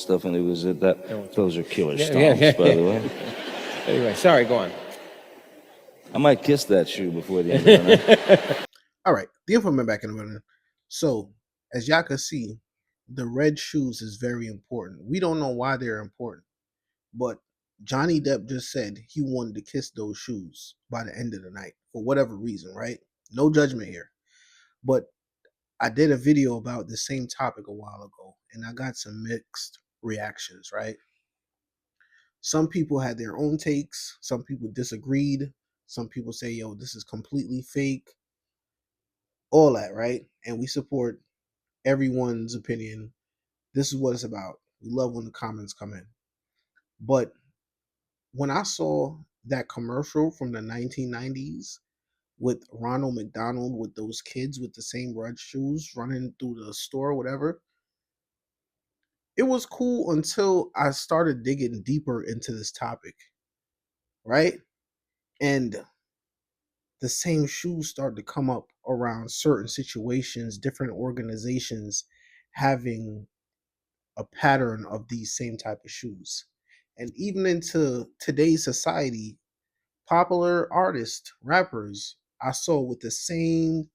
stuff, and it was that. Those are killer Yeah, stomps, yeah. by the way. Anyway, sorry, go on. I might kiss that shoe before the end of the night. All right, the informant back in the building. So, as y'all can see, the red shoes is very important. We don't know why they're important, but Johnny Depp just said he wanted to kiss those shoes by the end of the night for whatever reason, right? No judgment here. But I did a video about the same topic a while ago, and I got some mixed reactions, right? Some people had their own takes, some people disagreed, some people say, yo, this is completely fake, all that, right? And we support everyone's opinion. This is what it's about. We love when the comments come in. But when I saw that commercial from the 1990s with Ronald McDonald with those kids with the same red shoes running through the store, whatever, it was cool until I started digging deeper into this topic, right? And the same shoes started to come up around certain situations, different organizations having a pattern of these same type of shoes. And even into today's society, popular artists, rappers, I saw with the same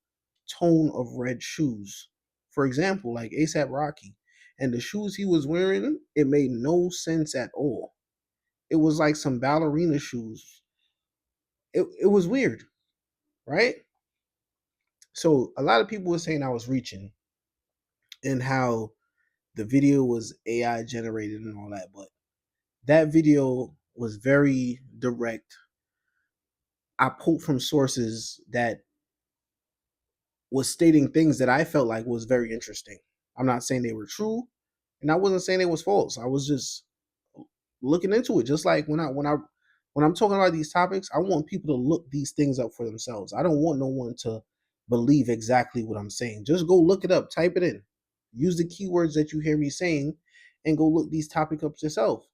tone of red shoes. For example, like ASAP Rocky. And the shoes he was wearing, it made no sense at all. It was like some ballerina shoes. It was weird, right? So a lot of people were saying I was reaching and how the video was AI generated and all that, but that video was very direct. I pulled from sources that was stating things that I felt like was very interesting. I'm not saying they were true, and I wasn't saying it was false. I was just looking into it. Just like when I'm talking about these topics, I want people to look these things up for themselves. I don't want no one to believe exactly what I'm saying. Just go look it up, type it in, use the keywords that you hear me saying, and go look these topics up yourself,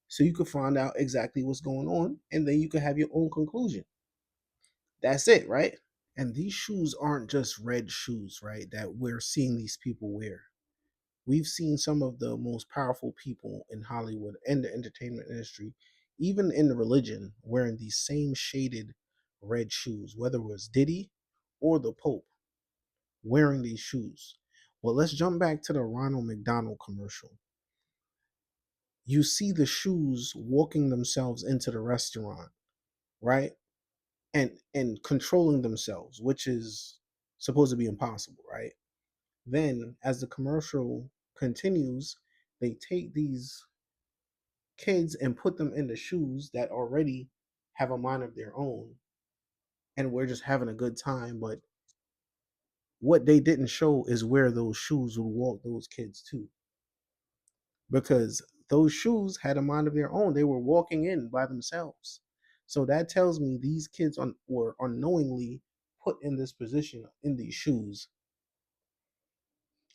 so you can find out exactly what's going on, and then you can have your own conclusion. That's it, right? And these shoes aren't just red shoes, right? That we're seeing these people wear. We've seen some of the most powerful people in Hollywood and the entertainment industry, even in the religion, wearing these same shaded red shoes, whether it was Diddy or the Pope wearing these shoes. Well, let's jump back to the Ronald McDonald commercial. You see the shoes walking themselves into the restaurant, right? And controlling themselves, which is supposed to be impossible, right? Then as the commercial continues, they take these kids and put them in the shoes that already have a mind of their own, and we're just having a good time. But what they didn't show is where those shoes would walk those kids to, because those shoes had a mind of their own. They were walking in by themselves. So that tells me these kids were unknowingly put in this position in these shoes.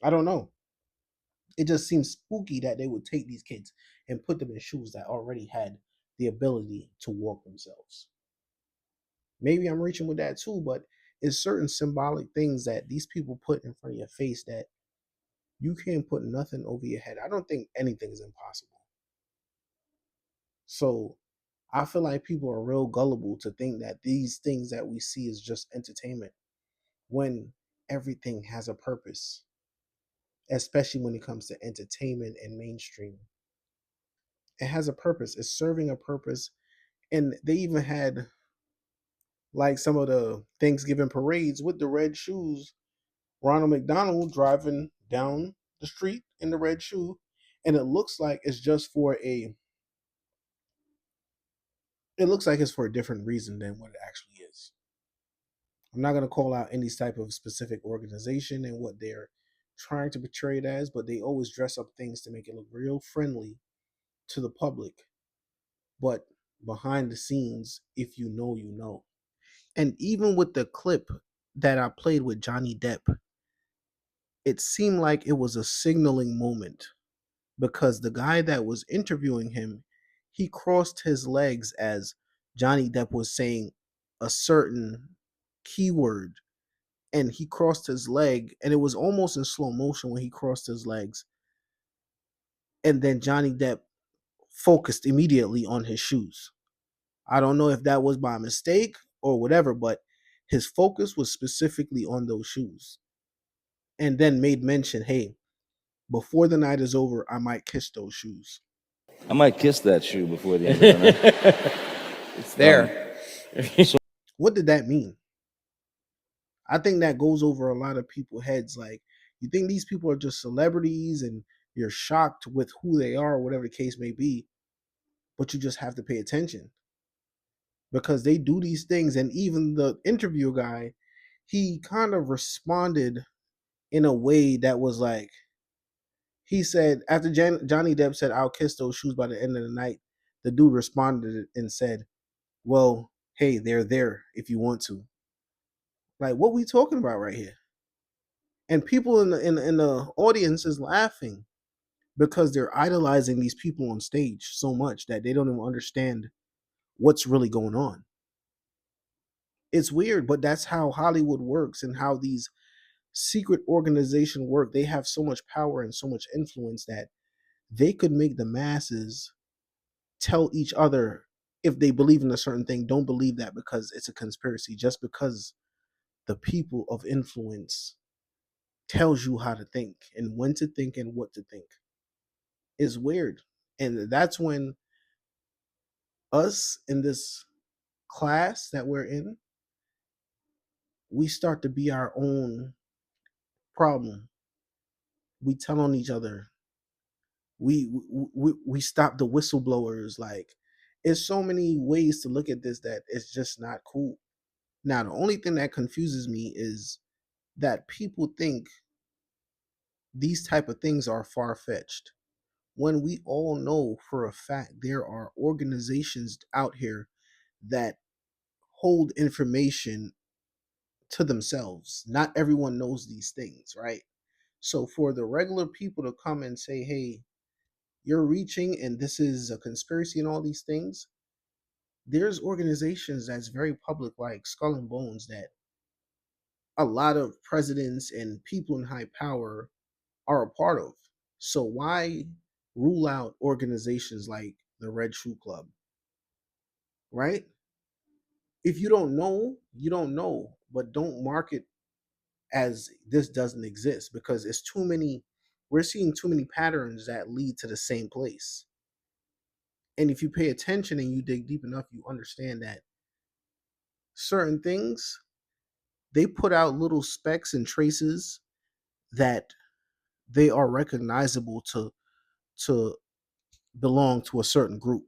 I don't know. It just seems spooky that they would take these kids and put them in shoes that already had the ability to walk themselves. Maybe I'm reaching with that too, but it's certain symbolic things that these people put in front of your face that you can't put nothing over your head. I don't think anything is impossible. So I feel like people are real gullible to think that these things that we see is just entertainment when everything has a purpose, especially when it comes to entertainment and mainstream. It has a purpose. It's serving a purpose. And they even had like some of the Thanksgiving parades with the red shoes. Ronald McDonald driving down the street in the red shoe, and it looks like it's just for a. It looks like it's for a different reason than what it actually is. I'm not going to call out any type of specific organization and what they're trying to portray it as, but they always dress up things to make it look real friendly to the public. But behind the scenes, if you know, you know. And even with the clip that I played with Johnny Depp, it seemed like it was a signaling moment because the guy that was interviewing him, he crossed his legs as Johnny Depp was saying a certain keyword, and he crossed his leg, and it was almost in slow motion when he crossed his legs. And then Johnny Depp focused immediately on his shoes. I don't know if that was by mistake or whatever, but his focus was specifically on those shoes. And then made mention, hey, before the night is over, I might kiss those shoes. I might kiss that shoe before the end of the night. It's there. What did that mean? I think that goes over a lot of people's heads. Like, you think these people are just celebrities and you're shocked with who they are, whatever the case may be, but you just have to pay attention because they do these things. And even the interview guy, he kind of responded in a way that was like, he said, after Johnny Depp said, I'll kiss those shoes by the end of the night, the dude responded and said, well, hey, they're there if you want to. Like, what we talking about right here? And people in the audience is laughing because they're idolizing these people on stage so much that they don't even understand what's really going on. It's weird, but that's how Hollywood works and how these secret organizations work. They have so much power and so much influence that they could make the masses tell each other, if they believe in a certain thing, don't believe that because it's a conspiracy, just because the people of influence tells you how to think and when to think and what to think. Is weird. And that's when us in this class that we're in, we start to be our own problem. We tell on each other. We stop the whistleblowers. Like, it's so many ways to look at this that it's just not cool. Now, the only thing that confuses me is that people think these type of things are far-fetched when we all know for a fact there are organizations out here that hold information to themselves. Not everyone knows these things, right? So for the regular people to come and say, hey, you're reaching and this is a conspiracy and all these things, there's organizations that's very public, like Skull and Bones, that a lot of presidents and people in high power are a part of. So why rule out organizations like the Red Shoe Club, right? If you don't know, you don't know, but don't mark it as this doesn't exist because it's too many. We're seeing too many patterns that lead to the same place. And if you pay attention and you dig deep enough, you understand that certain things, they put out little specks and traces that they are recognizable to belong to a certain group.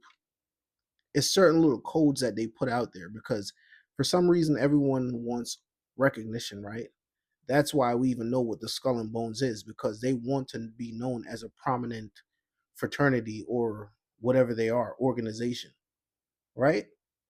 It's certain little codes that they put out there because for some reason everyone wants recognition, right? That's why we even know what the Skull and Bones is, because they want to be known as a prominent fraternity or whatever they are, organization, right?